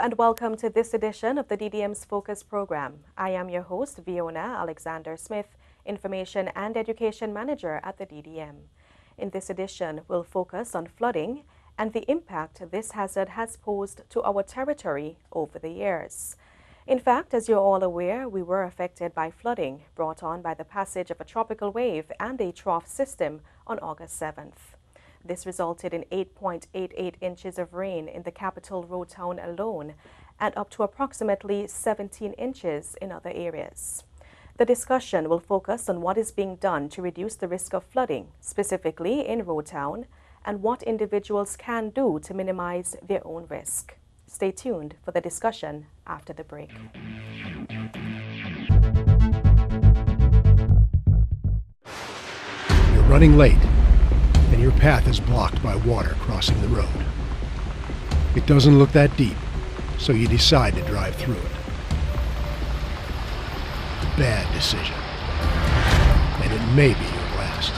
and welcome to this edition of the DDM's Focus program. I am your host, Fiona Alexander Smith, Information and Education Manager at the DDM. In this edition, we'll focus on flooding and the impact this hazard has posed to our territory over the years. In fact, as you're all aware, we were affected by flooding brought on by the passage of a tropical wave and a trough system on August 7th. This resulted in 8.88 inches of rain in the capital road town alone and up to approximately 17 inches in other areas. The discussion will focus on what is being done to reduce the risk of flooding, specifically in road town, and what individuals can do to minimize their own risk. Stay tuned for the discussion after the break. You're running late, and your path is blocked by water crossing the road. It doesn't look that deep, so you decide to drive through it. Bad decision. And it may be your last.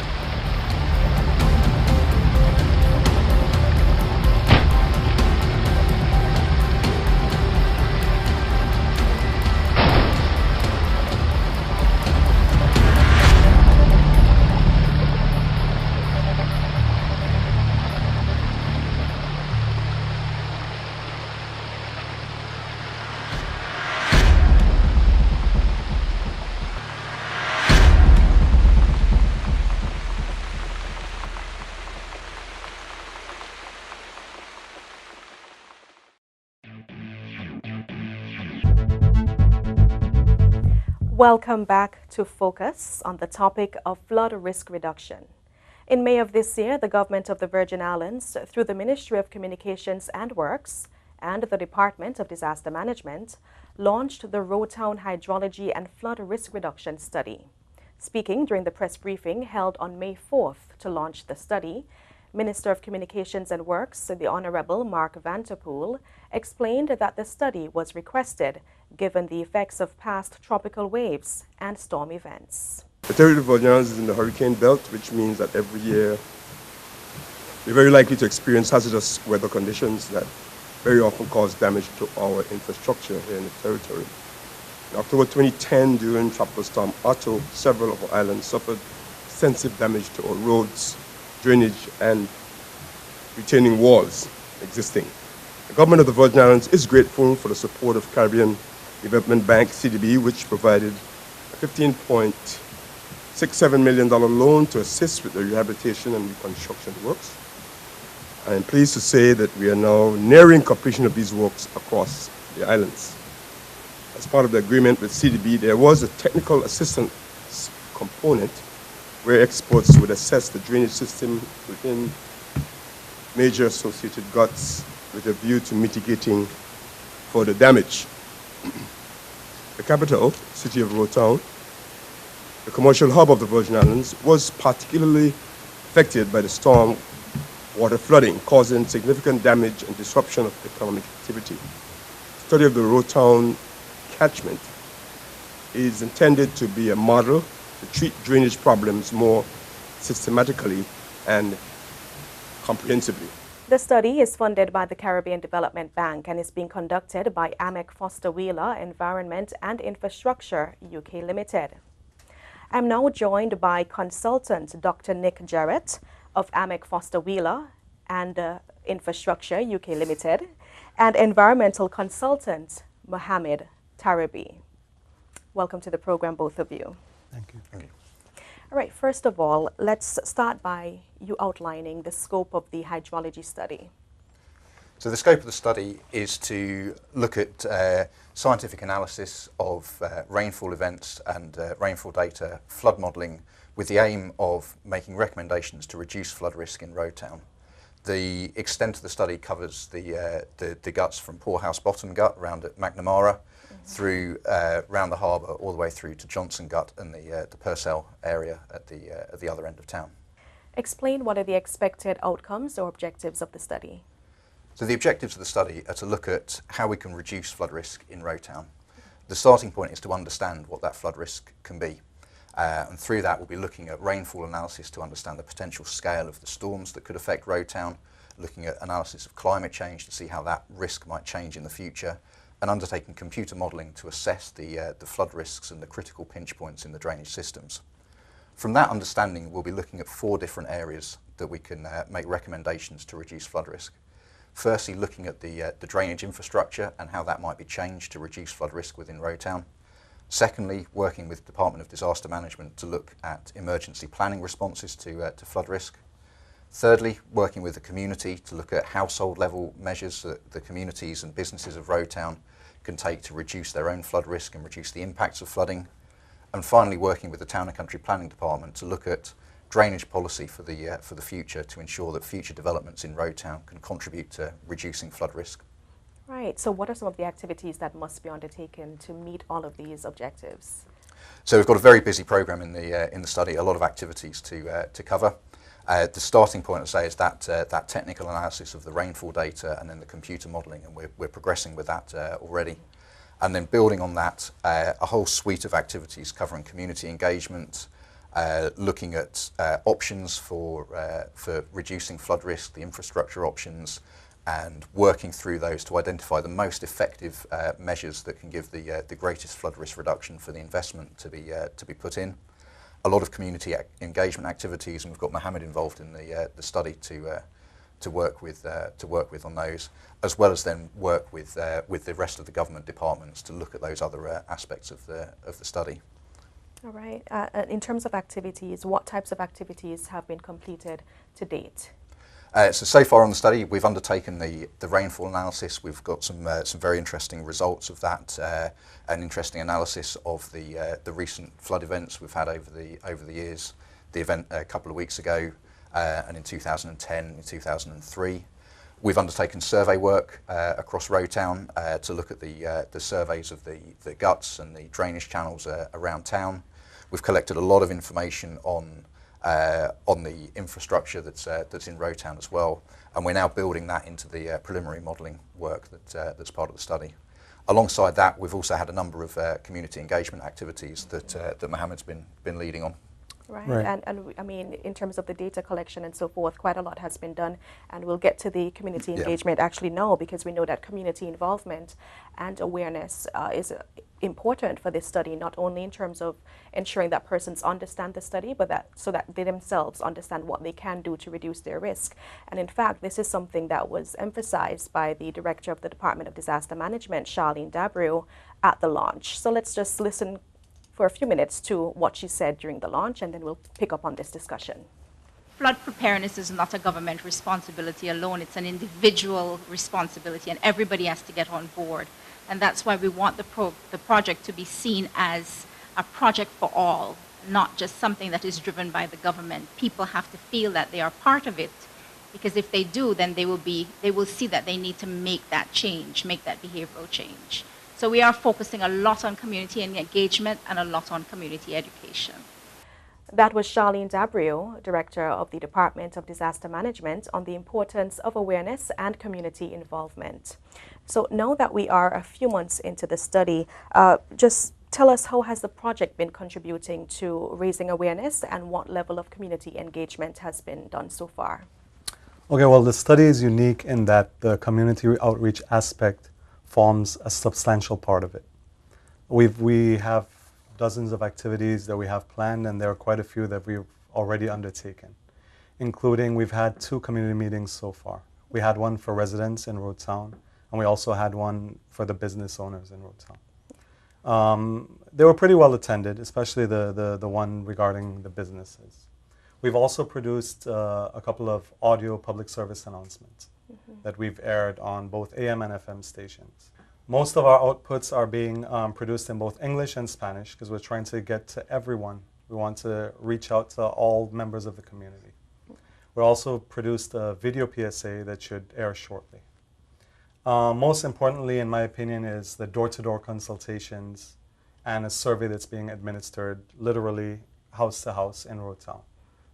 Welcome back to Focus on the topic of flood risk reduction. In May of this year, the government of the Virgin Islands, through the Ministry of Communications and Works and the Department of Disaster Management, launched the Road Town Hydrology and Flood Risk Reduction Study. Speaking during the press briefing held on May 4th to launch the study, Minister of Communications and Works, the Honorable Mark Vanterpool, explained that the study was requested given the effects of past tropical waves and storm events. The territory of Virgin Islands is in the hurricane belt, which means that every year we're very likely to experience hazardous weather conditions that very often cause damage to our infrastructure here in the territory. In October 2010, during Tropical Storm Otto, several of our islands suffered extensive damage to our roads, drainage, and retaining walls existing. The government of the Virgin Islands is grateful for the support of Caribbean Development Bank, CDB, which provided a $15.67 million loan to assist with the rehabilitation and reconstruction works. I am pleased to say that we are now nearing completion of these works across the islands. As part of the agreement with CDB, there was a technical assistance component where experts would assess the drainage system within major associated guts with a view to mitigating further damage. The capital, city of Road Town, the commercial hub of the Virgin Islands, was particularly affected by the storm water flooding, causing significant damage and disruption of economic activity. The study of the Road Town catchment is intended to be a model to treat drainage problems more systematically and comprehensively. The study is funded by the Caribbean Development Bank and is being conducted by AMEC Foster Wheeler Environment and Infrastructure UK Limited. I'm now joined by consultant Dr. Nick Jarrett of AMEC Foster Wheeler and Infrastructure UK Limited and environmental consultant Mohammed Tarabi. Welcome to the program, both of you. Thank you. Thank you. All right, first of all, let's start by you outlining the scope of the hydrology study. So the scope of the study is to look at scientific analysis of rainfall events and rainfall data, flood modelling, with the aim of making recommendations to reduce flood risk in Road Town. The extent of the study covers the guts from Poorhouse Bottom Gut around at McNamara, through round the harbour all the way through to Johnson Gut and the Purcell area at the other end of town. Explain what are the expected outcomes or objectives of the study. So the objectives of the study are to look at how we can reduce flood risk in Road Town. The starting point is to understand what that flood risk can be. And through that we'll be looking at rainfall analysis to understand the potential scale of the storms that could affect Road Town, looking at analysis of climate change to see how that risk might change in the future, and undertaking computer modelling to assess the flood risks and the critical pinch points in the drainage systems. From that understanding, we'll be looking at 4 different areas that we can make recommendations to reduce flood risk. Firstly, looking at the drainage infrastructure and how that might be changed to reduce flood risk within Road Town. Secondly, working with Department of Disaster Management to look at emergency planning responses to flood risk. Thirdly, working with the community to look at household level measures that the communities and businesses of Road Town can take to reduce their own flood risk and reduce the impacts of flooding. And finally, working with the Town and Country Planning Department to look at drainage policy for the future to ensure that future developments in Road Town can contribute to reducing flood risk. Right. So what are some of the activities that must be undertaken to meet all of these objectives? So we've got a very busy programme in the study, a lot of activities to cover. The starting point, I say, is that technical analysis of the rainfall data and then the computer modelling, and we're progressing with that already. And then building on that, a whole suite of activities covering community engagement, looking at options for reducing flood risk, the infrastructure options, and working through those to identify the most effective measures that can give the greatest flood risk reduction for the investment to be put in. A lot of community engagement activities, and we've got Mohammed involved in the study to work with on those, as well as then work with the rest of the government departments to look at those other aspects of the study. All right. In terms of activities, what types of activities have been completed to date? So far on the study, we've undertaken the rainfall analysis. We've got some very interesting results of that, an interesting analysis of the recent flood events we've had over the years. The event a couple of weeks ago, and in 2010, in 2003. We've undertaken survey work across Road Town to look at the surveys of the guts and the drainage channels around town. We've collected a lot of information on the infrastructure that's in Road Town as well, and we're now building that into the preliminary modelling work that's part of the study. Alongside that, we've also had a number of community engagement activities that Mohammed's been leading on. Right. And I mean, in terms of the data collection and so forth, quite a lot has been done, and we'll get to the community engagement actually now, because we know that community involvement and awareness is important for this study, not only in terms of ensuring that persons understand the study, but so that they themselves understand what they can do to reduce their risk. And in fact, this is something that was emphasized by the Director of the Department of Disaster Management, Charlene Dabrio, at the launch. So let's just listen for a few minutes to what she said during the launch, and then we'll pick up on this discussion. Flood preparedness is not a government responsibility alone. It's an individual responsibility, and everybody has to get on board. And that's why we want the project to be seen as a project for all, not just something that is driven by the government. People have to feel that they are part of it, because if they do, then they will see that they need to make that change, make that behavioral change. So we are focusing a lot on community engagement and a lot on community education. That was Charlene Dabrio, Director of the Department of Disaster Management, on the importance of awareness and community involvement. So now that we are a few months into the study, just tell us, how has the project been contributing to raising awareness, and what level of community engagement has been done so far? Okay, well, the study is unique in that the community outreach aspect forms a substantial part of it. We have dozens of activities that we have planned, and there are quite a few that we've already undertaken, including we've had 2 community meetings so far. We had one for residents in Road Town, and we also had one for the business owners in Road Town. They were pretty well attended, especially the one regarding the businesses. We've also produced a couple of audio public service announcements that we've aired on both AM and FM stations. Most of our outputs are being produced in both English and Spanish, because we're trying to get to everyone. We want to reach out to all members of the community. We also produced a video PSA that should air shortly. Most importantly, in my opinion, is the door-to-door consultations and a survey that's being administered literally house to house in Road Town,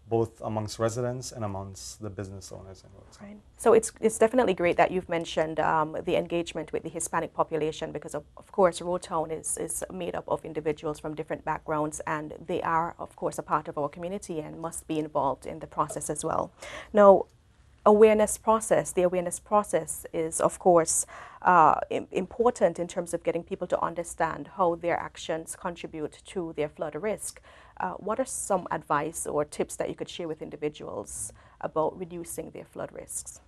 both amongst residents and amongst the business owners in Road Town. Right. So it's definitely great that you've mentioned the engagement with the Hispanic population, because of course Road Town is made up of individuals from different backgrounds, and they are of course a part of our community and must be involved in the process as well. Now, awareness process. The awareness process is, of course, important in terms of getting people to understand how their actions contribute to their flood risk. What are some advice or tips that you could share with individuals about reducing their flood risks?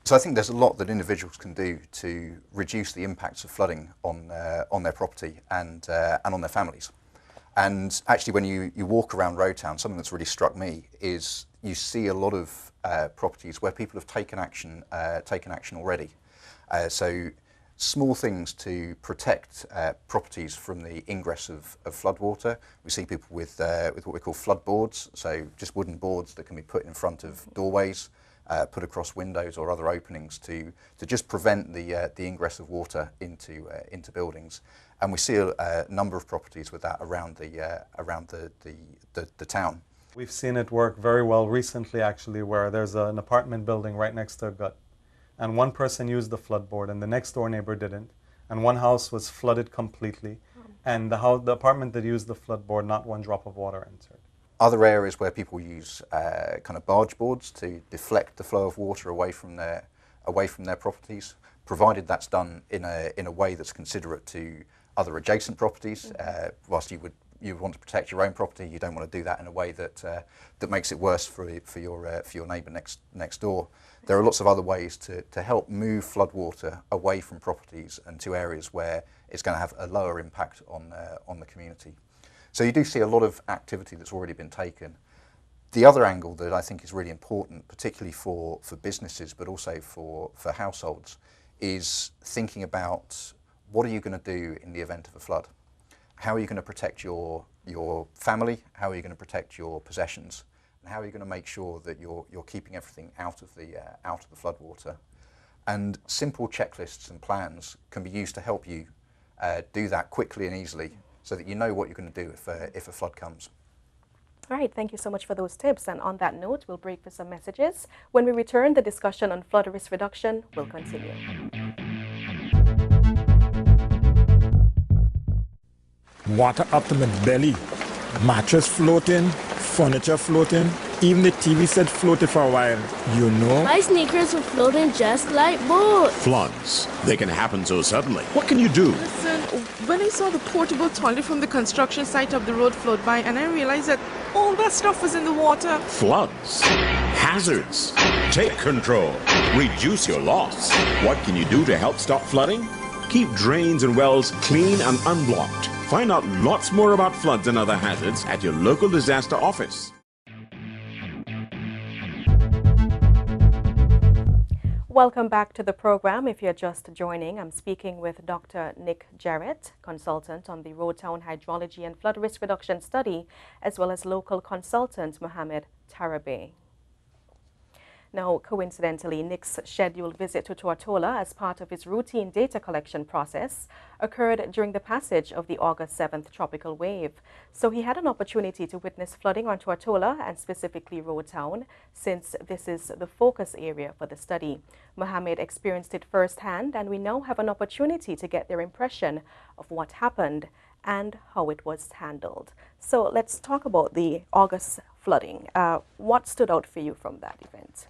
So I think there's a lot that individuals can do to reduce the impacts of flooding on their property and on their families. And actually, when you walk around Road Town, something that's really struck me is you see a lot of properties where people have taken action already. So small things to protect properties from the ingress of floodwater. We see people with what we call flood boards, so just wooden boards that can be put in front of doorways, put across windows or other openings to just prevent the ingress of water into buildings. And we see a number of properties with that around the town. We've seen it work very well recently, actually, where there's an apartment building right next to a gut. And one person used the floodboard and the next door neighbor didn't. And one house was flooded completely. And the apartment that used the floodboard, not one drop of water entered. Other areas where people use kind of barge boards to deflect the flow of water away from their properties, provided that's done in a way that's considerate to other adjacent properties. Whilst you would want to protect your own property, you don't want to do that in a way that makes it worse for your neighbour next door. There are lots of other ways to help move floodwater away from properties and to areas where it's going to have a lower impact on the community. So you do see a lot of activity that's already been taken. The other angle that I think is really important, particularly for businesses but also for households, is thinking about what are you going to do in the event of a flood? How are you going to protect your family? How are you going to protect your possessions? And how are you going to make sure that you're keeping everything out of the floodwater? And simple checklists and plans can be used to help you do that quickly and easily, so that you know what you're going to do if a flood comes. All right, thank you so much for those tips. And on that note, we'll break for some messages. When we return, the discussion on flood risk reduction will continue. Water up to my belly, mattress floating, furniture floating, even the TV set floated for a while, you know? My sneakers were floating just like boats. Floods, they can happen so suddenly. What can you do? Listen, when I saw the portable toilet from the construction site up the road float by, and I realized that all that stuff was in the water. Floods, hazards, take control, reduce your loss. What can you do to help stop flooding? Keep drains and wells clean and unblocked. Find out lots more about floods and other hazards at your local disaster office. Welcome back to the program. If you're just joining, I'm speaking with Dr. Nick Jarrett, consultant on the Road Town Hydrology and Flood Risk Reduction Study, as well as local consultant Mohammed Tarabe. Now, coincidentally, Nick's scheduled visit to Tortola as part of his routine data collection process occurred during the passage of the August 7th tropical wave. So he had an opportunity to witness flooding on Tortola and specifically Road Town, since this is the focus area for the study. Mohammed experienced it firsthand, and we now have an opportunity to get their impression of what happened and how it was handled. So let's talk about the August flooding. What stood out for you from that event?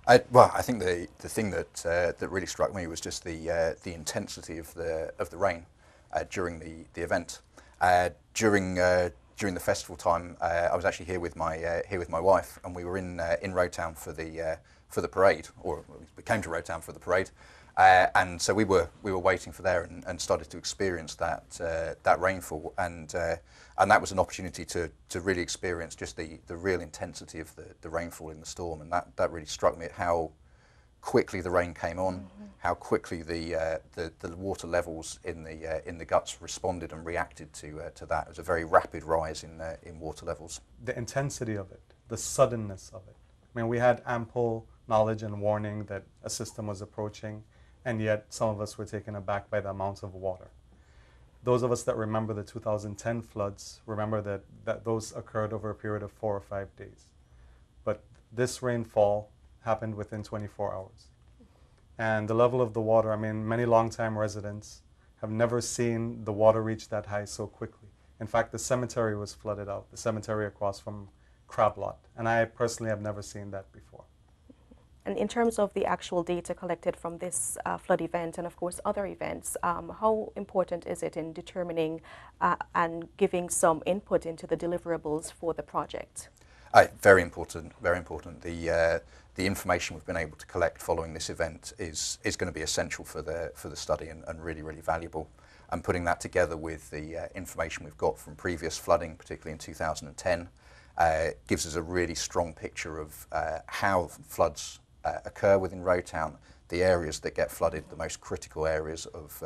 I think the thing that really struck me was just the intensity of the rain during the event. During the festival time, I was actually here with my wife, and we were in Road Town for the parade, or we came to Road Town for the parade, and so we were waiting for there and started to experience that rainfall, and that was an opportunity to really experience just the real intensity of the rainfall in the storm, and that really struck me at how quickly the rain came on, how quickly the water levels in the guts responded and reacted to that. It was a very rapid rise in water levels. The intensity of it, the suddenness of it. I mean, we had ample knowledge and warning that a system was approaching, and yet some of us were taken aback by the amounts of water. Those of us that remember the 2010 floods remember that those occurred over a period of 4 or 5 days. But this rainfall happened within 24 hours. And the level of the water, I mean, many longtime residents have never seen the water reach that high so quickly. In fact, the cemetery was flooded out, the cemetery across from Crab Lot. And I personally have never seen that before. And in terms of the actual data collected from this flood event and of course other events, how important is it in determining and giving some input into the deliverables for the project? Very important, very important. The information we've been able to collect following this event is going to be essential for the study and really, really valuable. And putting that together with the information we've got from previous flooding, particularly in 2010, gives us a really strong picture of how floods occur within Road Town, the areas that get flooded, the most critical areas of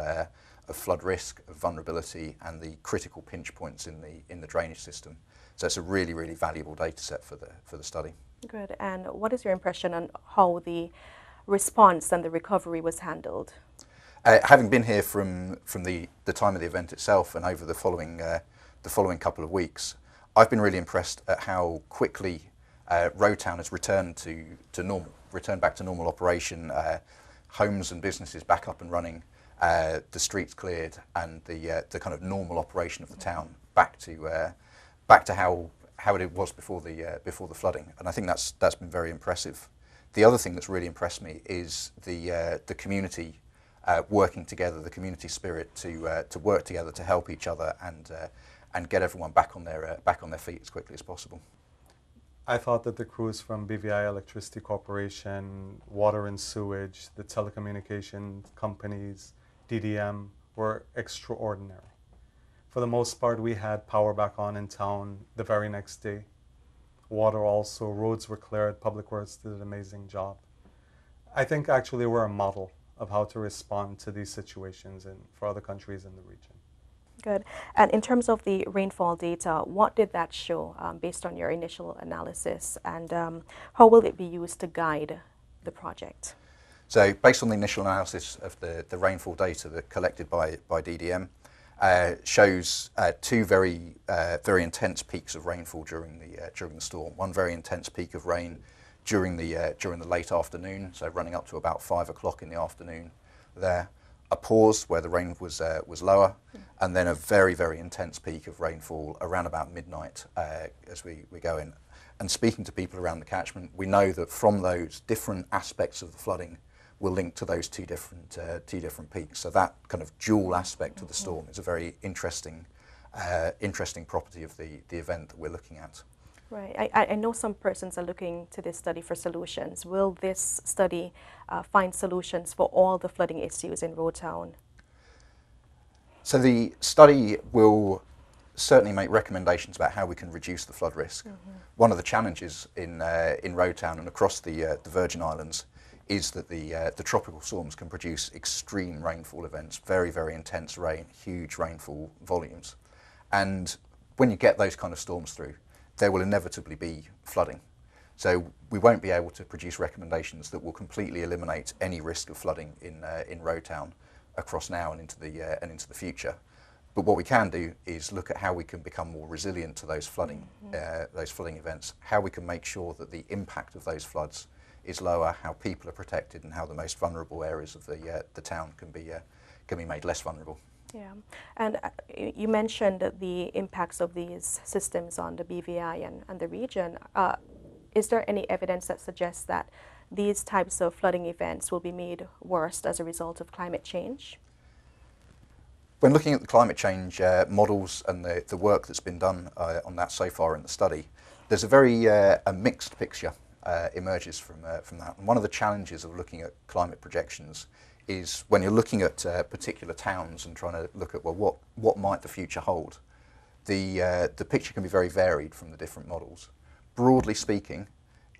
flood risk, of vulnerability, and the critical pinch points in the drainage system. So it's a really, really valuable data set for the study. Good. And what is your impression on how the response and the recovery was handled? Having been here from the time of the event itself and over the following couple of weeks, I've been really impressed at how quickly Road Town has returned back to normal operation. Homes and businesses back up and running, the streets cleared, and the kind of normal operation of the town back to how it was before the flooding. And I think that's been very impressive. The other thing that's really impressed me is the community working together, the community spirit to work together to help each other and get everyone back on their feet as quickly as possible. I thought that the crews from BVI Electricity Corporation, Water and Sewage, the telecommunications companies, DDM were extraordinary. For the most part, we had power back on in town the very next day. Water also, roads were cleared, Public Works did an amazing job. I think actually we're a model of how to respond to these situations for other countries in the region. Good. And in terms of the rainfall data, what did that show based on your initial analysis, and how will it be used to guide the project? So based on the initial analysis of the rainfall data that collected by DDM, shows two very intense peaks of rainfall during the storm. One very intense peak of rain during the late afternoon, so running up to about 5 o'clock in the afternoon there. A pause where the rain was lower, and then a very, very intense peak of rainfall around about midnight as we go in. And speaking to people around the catchment, we know that from those different aspects of the flooding will link to those two different peaks. So that kind of dual aspect of the storm is a very interesting property of the event that we're looking at. Right. I know some persons are looking to this study for solutions. Will this study find solutions for all the flooding issues in Road Town? So the study will certainly make recommendations about how we can reduce the flood risk. One of the challenges in Road Town and across the Virgin Islands is that the tropical storms can produce extreme rainfall events, very, very intense rain, huge rainfall volumes. And when you get those kind of storms through, there will inevitably be flooding. So we won't be able to produce recommendations that will completely eliminate any risk of flooding in Road Town across now and into the future. But what we can do is look at how we can become more resilient to those flooding events, how we can make sure that the impact of those floods is lower, how people are protected, and how the most vulnerable areas of the town can be made less vulnerable. Yeah, and you mentioned the impacts of these systems on the BVI and the region. Is there any evidence that suggests that these types of flooding events will be made worse as a result of climate change? When looking at the climate change models and the work that's been done on that so far in the study, there's a very a mixed picture emerges from that. And one of the challenges of looking at climate projections is when you're looking at particular towns and trying to look at, well, what might the future hold? The picture can be very varied from the different models. Broadly speaking,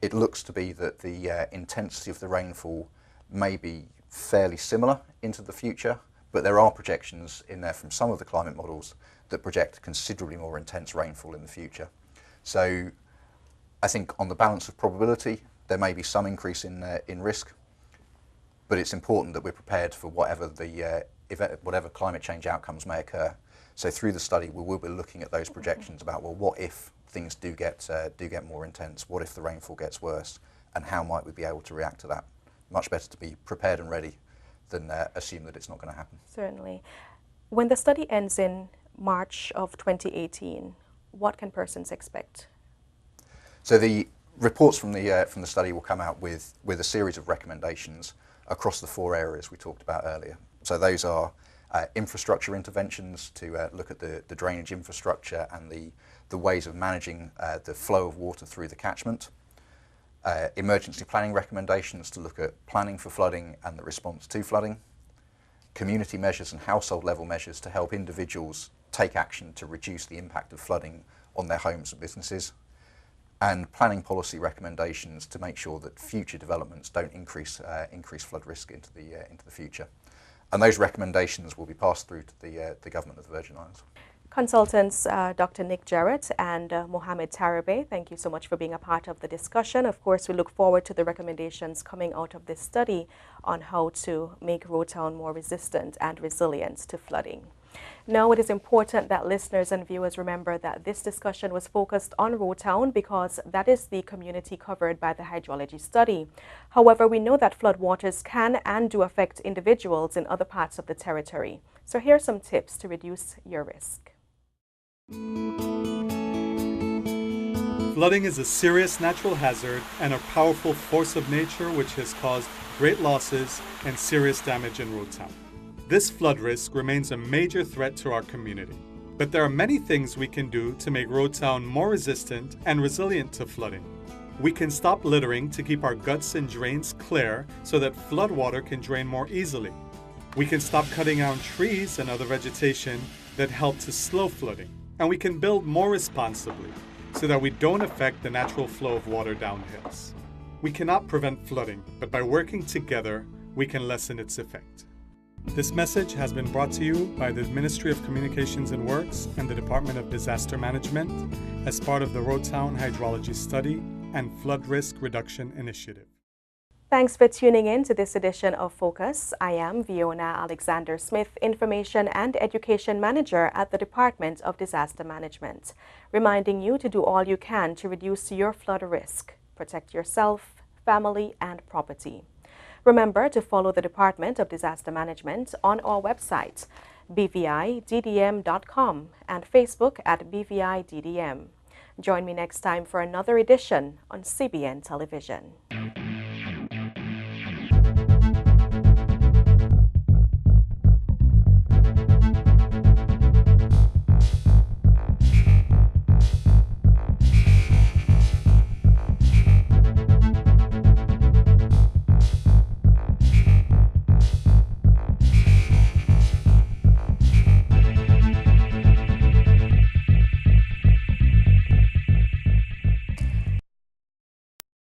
it looks to be that the intensity of the rainfall may be fairly similar into the future, but there are projections in there from some of the climate models that project considerably more intense rainfall in the future. So I think on the balance of probability, there may be some increase in risk, but it's important that we're prepared for whatever whatever climate change outcomes may occur. So through the study, we will be looking at those projections about, well, what if things do get more intense? What if the rainfall gets worse? And how might we be able to react to that? Much better to be prepared and ready than assume that it's not going to happen. Certainly. When the study ends in March of 2018, what can persons expect? So the reports from the study will come out with a series of recommendations across the 4 areas we talked about earlier. So those are infrastructure interventions to look at the drainage infrastructure and the ways of managing the flow of water through the catchment. Emergency planning recommendations to look at planning for flooding and the response to flooding. Community measures and household level measures to help individuals take action to reduce the impact of flooding on their homes and businesses. And planning policy recommendations to make sure that future developments don't increase flood risk into the future. And those recommendations will be passed through to the Government of the Virgin Islands. Consultants Dr. Nick Jarrett and Mohammed Tarabe, thank you so much for being a part of the discussion. Of course, we look forward to the recommendations coming out of this study on how to make Road Town more resistant and resilient to flooding. Now, it is important that listeners and viewers remember that this discussion was focused on Road Town because that is the community covered by the hydrology study. However, we know that floodwaters can and do affect individuals in other parts of the territory. So here are some tips to reduce your risk. Flooding is a serious natural hazard and a powerful force of nature which has caused great losses and serious damage in Road Town. This flood risk remains a major threat to our community. But there are many things we can do to make Road Town more resistant and resilient to flooding. We can stop littering to keep our guts and drains clear so that floodwater can drain more easily. We can stop cutting down trees and other vegetation that help to slow flooding. And we can build more responsibly so that we don't affect the natural flow of water down hills. We cannot prevent flooding, but by working together, we can lessen its effect. This message has been brought to you by the Ministry of Communications and Works and the Department of Disaster Management as part of the Road Town Hydrology Study and Flood Risk Reduction Initiative. Thanks for tuning in to this edition of Focus. I am Fiona Alexander Smith, Information and Education Manager at the Department of Disaster Management, reminding you to do all you can to reduce your flood risk, protect yourself, family, and property. Remember to follow the Department of Disaster Management on our website, bviddm.com, and Facebook at bviddm. Join me next time for another edition on CBN Television.